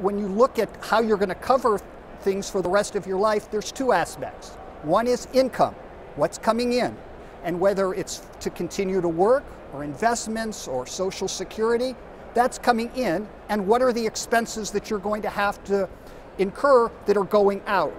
when you look at how you're going to cover things for the rest of your life, there's two aspects. One is income, what's coming in, and whether it's to continue to work or investments or Social Security, that's coming in, and what are the expenses that you're going to have to incur that are going out.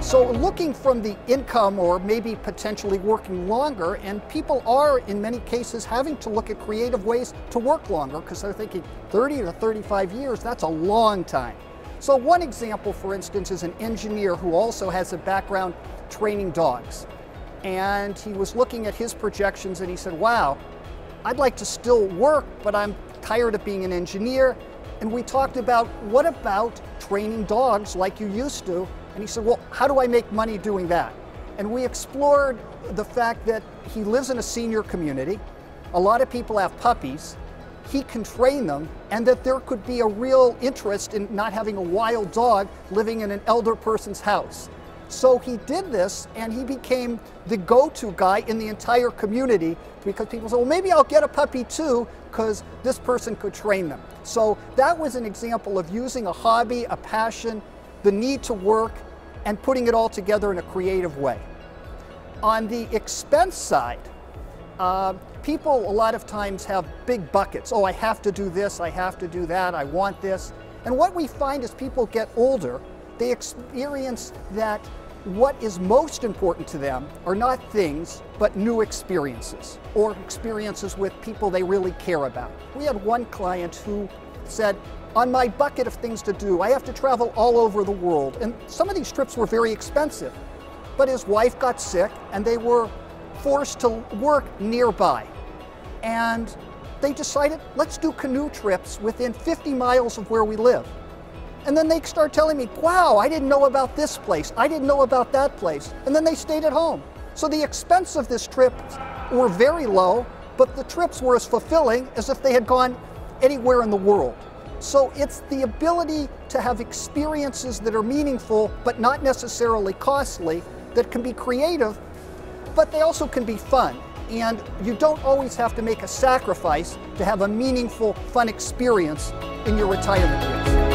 So looking from the income, or maybe potentially working longer, and people are in many cases having to look at creative ways to work longer because they're thinking 30 to 35 years, that's a long time. So one example, for instance, is an engineer who also has a background training dogs. And he was looking at his projections and he said, wow, I'd like to still work, but I'm tired of being an engineer. And we talked about, what about training dogs like you used to? And he said, well, how do I make money doing that? And we explored the fact that he lives in a senior community, a lot of people have puppies, he can train them, and that there could be a real interest in not having a wild dog living in an elder person's house. So he did this, and he became the go-to guy in the entire community, because people said, well, maybe I'll get a puppy too, because this person could train them. So that was an example of using a hobby, a passion, the need to work, and putting it all together in a creative way. On the expense side, people a lot of times have big buckets. Oh, I have to do this, I have to do that, I want this. And what we find as people get older, they experience that what is most important to them are not things, but new experiences, or experiences with people they really care about. We had one client who said, on my bucket of things to do, I have to travel all over the world. And some of these trips were very expensive. But his wife got sick and they were forced to work nearby. And they decided, let's do canoe trips within 50 miles of where we live. And then they start telling me, wow, I didn't know about this place. I didn't know about that place. And then they stayed at home. So the expense of this trip were very low, but the trips were as fulfilling as if they had gone anywhere in the world. So it's the ability to have experiences that are meaningful, but not necessarily costly, that can be creative, but they also can be fun. And you don't always have to make a sacrifice to have a meaningful, fun experience in your retirement years.